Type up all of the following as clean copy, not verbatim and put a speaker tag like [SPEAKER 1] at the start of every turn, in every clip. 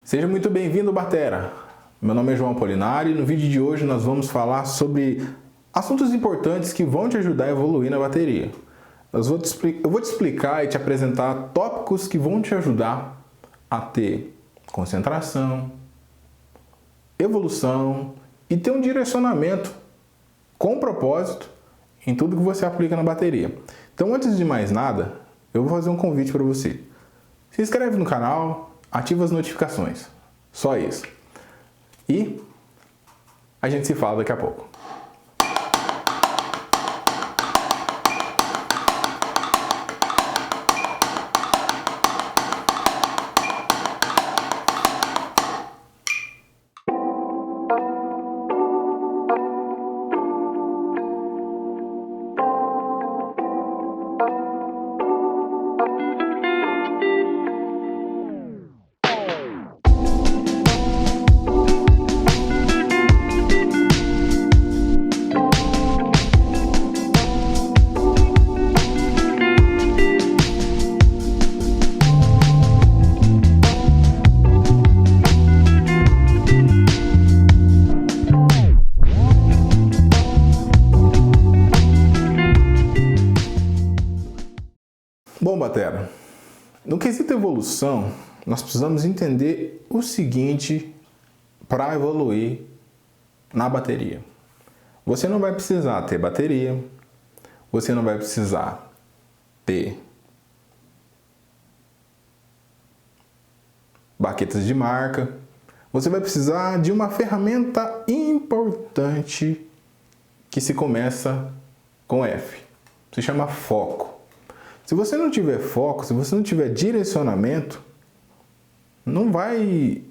[SPEAKER 1] Seja muito bem-vindo, Batera! Meu nome é João Apolinário e no vídeo de hoje nós vamos falar sobre assuntos importantes que vão te ajudar a evoluir na bateria. Eu vou te explicar e te apresentar tópicos que vão te ajudar a ter concentração, evolução e ter um direcionamento com propósito em tudo que você aplica na bateria. Então, antes de mais nada, eu vou fazer um convite para você. Se inscreve no canal, ativa as notificações. Só isso. E a gente se fala daqui a pouco. Bom, Batera, no quesito evolução, nós precisamos entender o seguinte para evoluir na bateria. Você não vai precisar ter bateria, você não vai precisar ter baquetas de marca, você vai precisar de uma ferramenta importante que se começa com F, se chama foco. Se você não tiver foco, se você não tiver direcionamento, não vai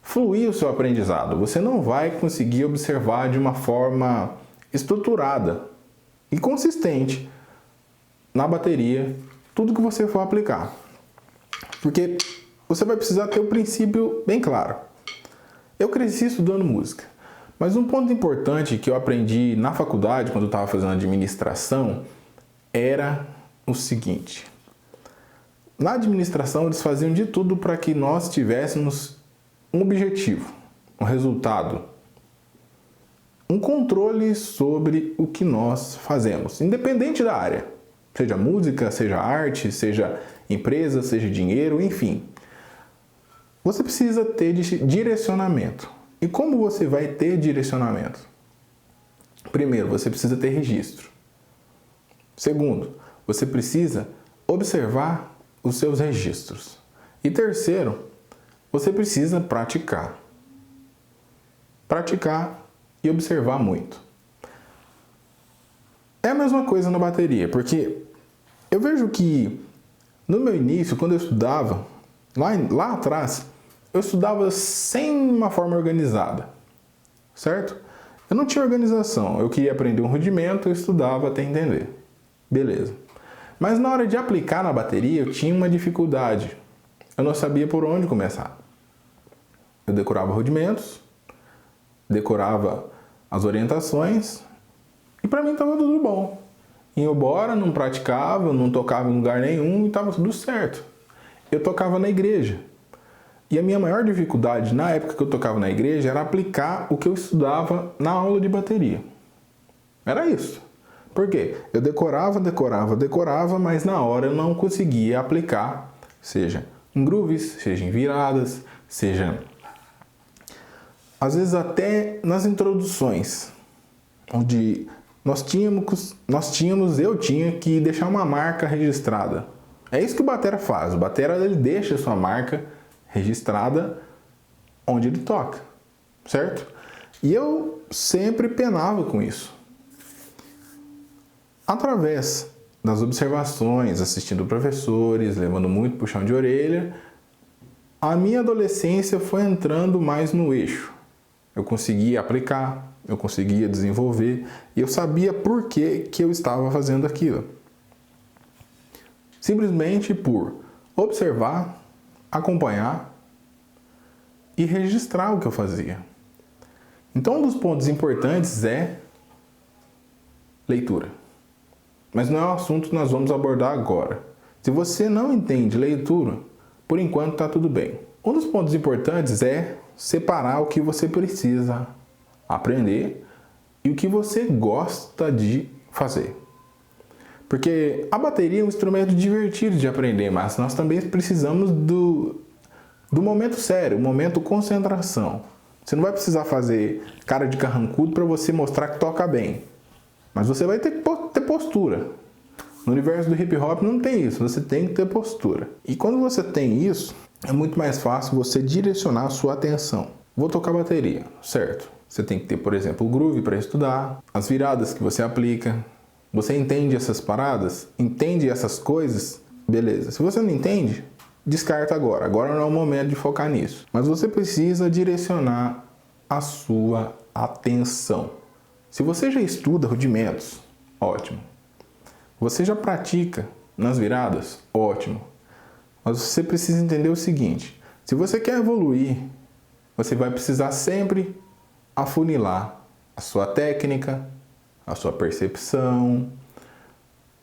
[SPEAKER 1] fluir o seu aprendizado. Você não vai conseguir observar de uma forma estruturada e consistente na bateria tudo que você for aplicar. Porque você vai precisar ter o princípio bem claro. Eu cresci estudando música, mas um ponto importante que eu aprendi na faculdade, quando eu estava fazendo administração, era o seguinte: na administração eles faziam de tudo para que nós tivéssemos um objetivo, um resultado, um controle sobre o que nós fazemos, independente da área, seja música, seja arte, seja empresa, seja dinheiro, enfim. Você precisa ter direcionamento. E como você vai ter direcionamento? Primeiro, você precisa ter registro. Segundo, você precisa observar os seus registros. E terceiro, você precisa praticar. Praticar e observar muito. É a mesma coisa na bateria, porque eu vejo que no meu início, quando eu estudava, lá atrás, eu estudava sem uma forma organizada, certo? Eu não tinha organização, eu queria aprender um rudimento, eu estudava até entender. Beleza. Mas na hora de aplicar na bateria, eu tinha uma dificuldade. Eu não sabia por onde começar. Eu decorava rudimentos, decorava as orientações e para mim estava tudo bom. Ia embora, não praticava, não tocava em lugar nenhum e estava tudo certo. Eu tocava na igreja. E a minha maior dificuldade na época que eu tocava na igreja era aplicar o que eu estudava na aula de bateria. Era isso. Por quê? Eu decorava, mas na hora eu não conseguia aplicar, seja em grooves, seja em viradas, seja às vezes até nas introduções, onde eu tinha que deixar uma marca registrada. É isso que o batera faz. O batera ele deixa a sua marca registrada onde ele toca, certo? E eu sempre penava com isso. Através das observações, assistindo professores, levando muito puxão de orelha, a minha adolescência foi entrando mais no eixo. Eu conseguia aplicar, eu conseguia desenvolver e eu sabia por que eu estava fazendo aquilo. Simplesmente por observar, acompanhar e registrar o que eu fazia. Então, um dos pontos importantes é leitura. Mas não é um assunto que nós vamos abordar agora. Se você não entende leitura, por enquanto está tudo bem. Um dos pontos importantes é separar o que você precisa aprender e o que você gosta de fazer. Porque a bateria é um instrumento divertido de aprender, mas nós também precisamos do momento sério, o momento concentração. Você não vai precisar fazer cara de carrancudo para você mostrar que toca bem. Mas você vai ter que ter postura. No universo do hip hop não tem isso, você tem que ter postura. E quando você tem isso, é muito mais fácil você direcionar a sua atenção. Vou tocar bateria, certo? Você tem que ter, por exemplo, o groove para estudar, as viradas que você aplica. Você entende essas paradas? Entende essas coisas? Beleza. Se você não entende, descarta agora. Agora não é o momento de focar nisso. Mas você precisa direcionar a sua atenção. Se você já estuda rudimentos, ótimo. Você já pratica nas viradas, ótimo. Mas você precisa entender o seguinte: se você quer evoluir, você vai precisar sempre afunilar a sua técnica, a sua percepção,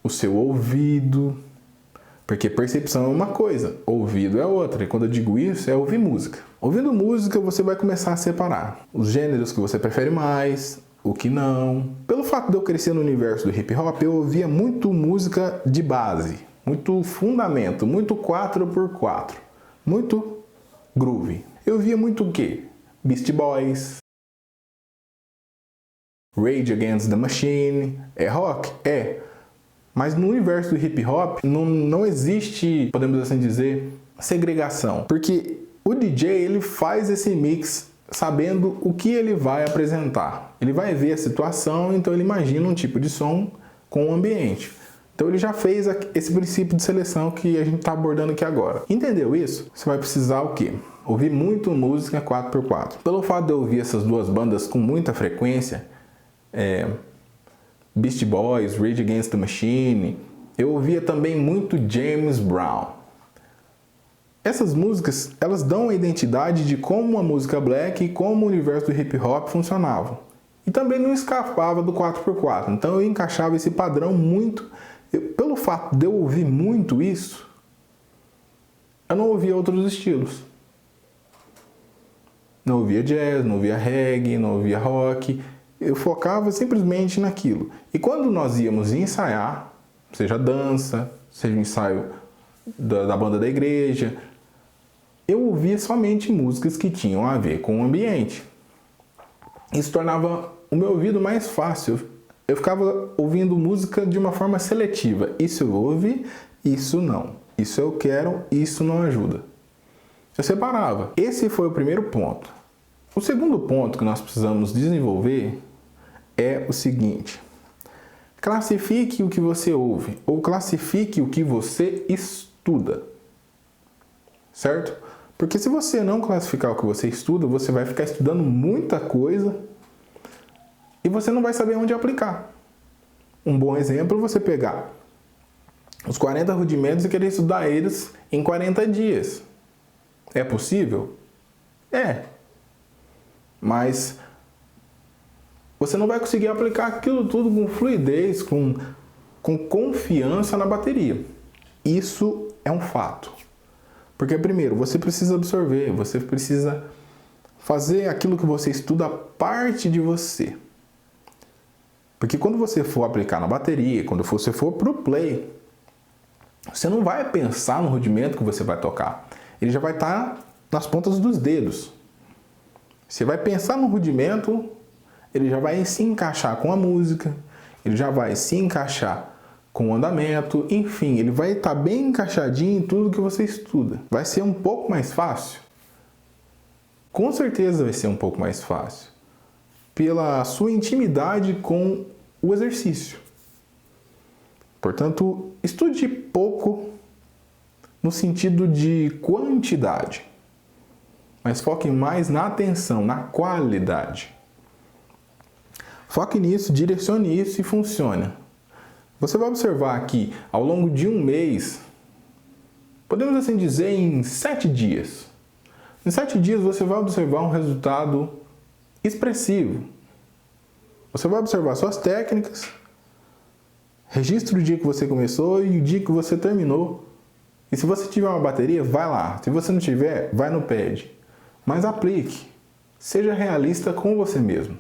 [SPEAKER 1] o seu ouvido. Porque percepção é uma coisa, ouvido é outra. E quando eu digo isso, é ouvir música. Ouvindo música, você vai começar a separar os gêneros que você prefere mais, o que não. Pelo fato de eu crescer no universo do hip hop, eu ouvia muito música de base, muito fundamento, muito 4x4, muito groove. Eu ouvia muito o quê? Beastie Boys, Rage Against the Machine. É rock? É. Mas no universo do hip hop não existe, podemos assim dizer, segregação. Porque o DJ ele faz esse mix sabendo o que ele vai apresentar. Ele vai ver a situação, então ele imagina um tipo de som com o ambiente. Então ele já fez esse princípio de seleção que a gente está abordando aqui agora. Entendeu isso? Você vai precisar o quê? Ouvir muito música 4x4. Pelo fato de eu ouvir essas duas bandas com muita frequência, Beastie Boys, Rage Against the Machine, eu ouvia também muito James Brown. Essas músicas, elas dão a identidade de como a música black e como o universo do hip hop funcionavam. E também não escapava do 4x4, então eu encaixava esse padrão muito. Pelo fato de eu ouvir muito isso, eu não ouvia outros estilos. Não ouvia jazz, não ouvia reggae, não ouvia rock. Eu focava simplesmente naquilo. E quando nós íamos ensaiar, seja dança, seja um ensaio da banda da igreja, eu ouvia somente músicas que tinham a ver com o ambiente. Isso tornava o meu ouvido mais fácil. Eu ficava ouvindo música de uma forma seletiva. Isso eu ouvi, isso não. Isso eu quero, isso não ajuda. Eu separava. Esse foi o primeiro ponto. O segundo ponto que nós precisamos desenvolver é o seguinte: classifique o que você ouve ou classifique o que você estuda, certo? Porque se você não classificar o que você estuda, você vai ficar estudando muita coisa e você não vai saber onde aplicar. Um bom exemplo é você pegar os 40 rudimentos e querer estudar eles em 40 dias. É possível? É. Mas você não vai conseguir aplicar aquilo tudo com fluidez, com confiança na bateria. Isso é um fato. Porque, primeiro, você precisa absorver, você precisa fazer aquilo que você estuda parte de você. Porque quando você for aplicar na bateria, quando você for pro play, você não vai pensar no rudimento que você vai tocar. Ele já vai estar nas pontas dos dedos. Você vai pensar no rudimento, ele já vai se encaixar com a música, ele já vai se encaixar com o andamento, enfim, ele vai estar bem encaixadinho em tudo que você estuda. Vai ser um pouco mais fácil? Com certeza vai ser um pouco mais fácil. Pela sua intimidade com o exercício. Portanto, estude pouco no sentido de quantidade, mas foque mais na atenção, na qualidade. Foque nisso, direcione isso e funcione. Você vai observar que ao longo de um mês, podemos assim dizer em 7 dias. Em 7 dias você vai observar um resultado expressivo. Você vai observar suas técnicas, registre o dia que você começou e o dia que você terminou E se você tiver uma bateria, vai lá. Se você não tiver, vai no pad. Mas aplique. Seja realista com você mesmo.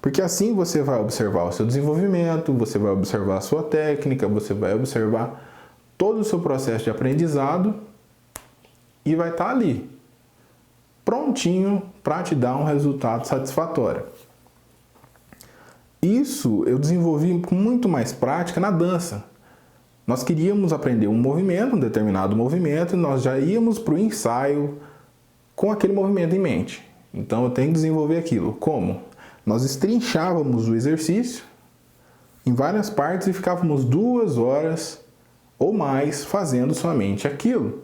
[SPEAKER 1] Porque assim você vai observar o seu desenvolvimento, você vai observar a sua técnica, você vai observar todo o seu processo de aprendizado e vai estar ali, prontinho para te dar um resultado satisfatório. Isso eu desenvolvi com muito mais prática na dança. Nós queríamos aprender um movimento, um determinado movimento, e nós já íamos para o ensaio com aquele movimento em mente. Então eu tenho que desenvolver aquilo. Como? Nós estrinchávamos o exercício em várias partes e ficávamos 2 horas ou mais fazendo somente aquilo.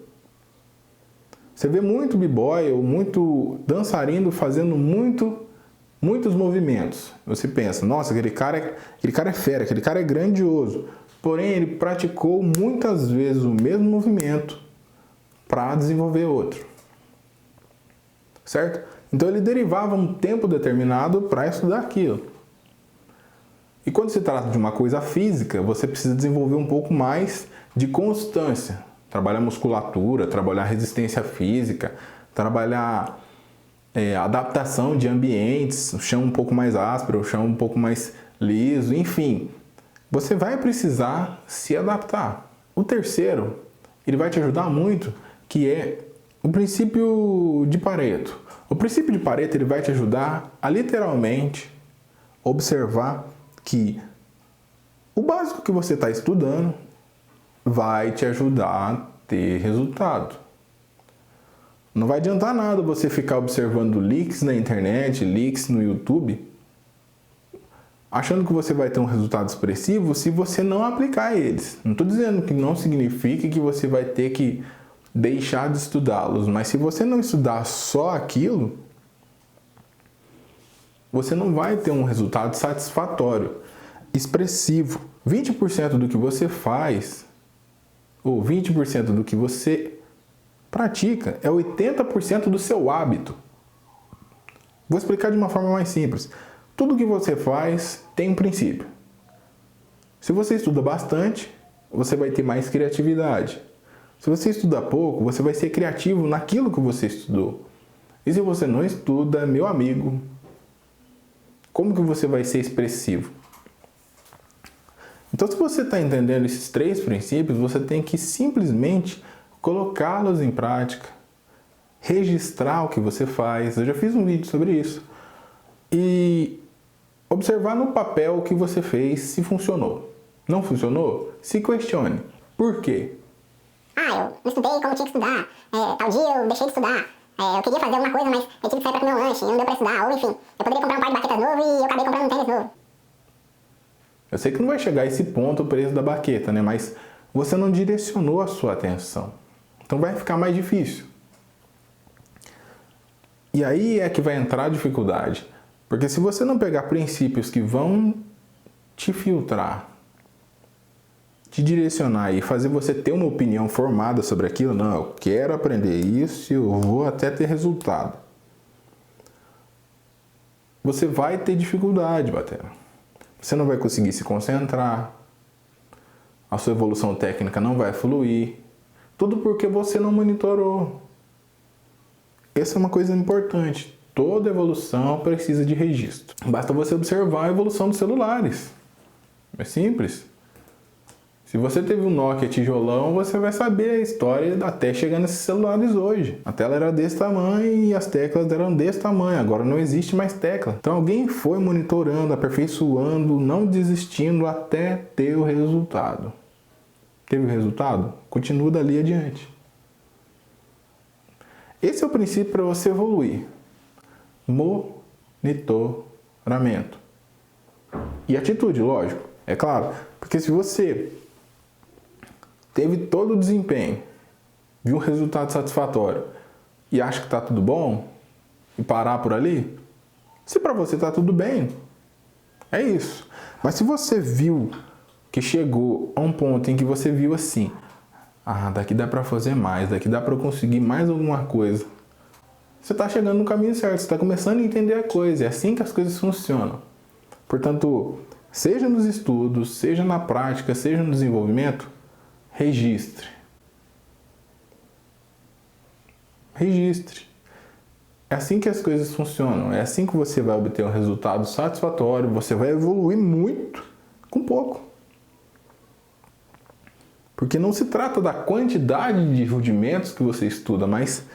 [SPEAKER 1] Você vê muito b-boy ou muito dançarino fazendo muitos movimentos. Você pensa, nossa, aquele cara é fera, aquele cara é grandioso. Porém, ele praticou muitas vezes o mesmo movimento para desenvolver outro. Certo? Então ele derivava um tempo determinado para estudar aquilo. E quando se trata de uma coisa física, você precisa desenvolver um pouco mais de constância. Trabalhar musculatura, trabalhar resistência física, trabalhar adaptação de ambientes, o chão um pouco mais áspero, o chão um pouco mais liso, enfim. Você vai precisar se adaptar. O terceiro, ele vai te ajudar muito, que é o princípio de Pareto. O princípio de Pareto ele vai te ajudar a literalmente observar que o básico que você está estudando vai te ajudar a ter resultado. Não vai adiantar nada você ficar observando leaks na internet, leaks no YouTube, achando que você vai ter um resultado expressivo se você não aplicar eles. Não estou dizendo que não significa que você vai ter que deixar de estudá-los, mas se você não estudar só aquilo, você não vai ter um resultado satisfatório, expressivo. 20% do que você faz, ou 20% do que você pratica, é 80% do seu hábito. Vou explicar de uma forma mais simples. Tudo que você faz tem um princípio. Se você estuda bastante, você vai ter mais criatividade. Se você estuda pouco, você vai ser criativo naquilo que você estudou. E se você não estuda, meu amigo, como que você vai ser expressivo? Então, se você está entendendo esses 3 princípios, você tem que simplesmente colocá-los em prática, registrar o que você faz. Eu já fiz um vídeo sobre isso. E observar no papel o que você fez, se funcionou. Não funcionou? Se questione. Por quê?
[SPEAKER 2] Eu não estudei como tinha que estudar, tal dia eu deixei de estudar, eu queria fazer alguma coisa, mas eu tive que sair para comer um lanche, não deu para estudar, ou enfim, eu poderia comprar um par de baquetas novo e eu acabei comprando um tênis novo.
[SPEAKER 1] Eu sei que não vai chegar a esse ponto o preço da baqueta, né? Mas você não direcionou a sua atenção. Então vai ficar mais difícil. E aí é que vai entrar a dificuldade. Porque se você não pegar princípios que vão te filtrar, te direcionar e fazer você ter uma opinião formada sobre aquilo, não, eu quero aprender isso e eu vou até ter resultado. Você vai ter dificuldade, batera. Você não vai conseguir se concentrar, a sua evolução técnica não vai fluir, tudo porque você não monitorou. Essa é uma coisa importante. Toda evolução precisa de registro. Basta você observar a evolução dos celulares. É simples. Se você teve um Nokia tijolão, você vai saber a história até chegar nesses celulares hoje. A tela era desse tamanho e as teclas eram desse tamanho. Agora não existe mais tecla. Então alguém foi monitorando, aperfeiçoando, não desistindo até ter o resultado. Teve o resultado? Continua dali adiante. Esse é o princípio para você evoluir. Monitoramento. E atitude, lógico. É claro. Porque se você teve todo o desempenho, viu um resultado satisfatório e acha que está tudo bom e parar por ali, se para você está tudo bem, é isso. Mas se você viu que chegou a um ponto em que você viu assim, daqui dá para fazer mais, daqui dá para conseguir mais alguma coisa, você está chegando no caminho certo, você está começando a entender a coisa, é assim que as coisas funcionam. Portanto, seja nos estudos, seja na prática, seja no desenvolvimento, registre. registre. É assim que as coisas funcionam, é assim que você vai obter um resultado satisfatório, você vai evoluir muito com pouco. Porque não se trata da quantidade de rudimentos que você estuda, mas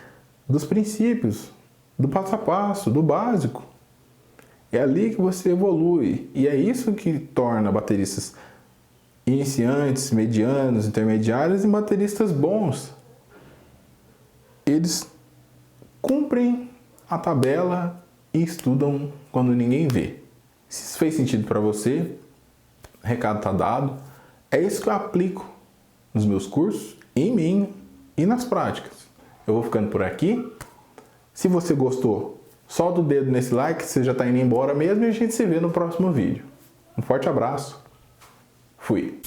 [SPEAKER 1] dos princípios, do passo a passo, do básico. É ali que você evolui. E é isso que torna bateristas iniciantes, medianos, intermediários e bateristas bons. Eles cumprem a tabela e estudam quando ninguém vê. Se isso fez sentido para você, o recado está dado. É isso que eu aplico nos meus cursos, em mim e nas práticas. Eu vou ficando por aqui. Se você gostou, solta o dedo nesse like, você já está indo embora mesmo e a gente se vê no próximo vídeo. Um forte abraço. Fui.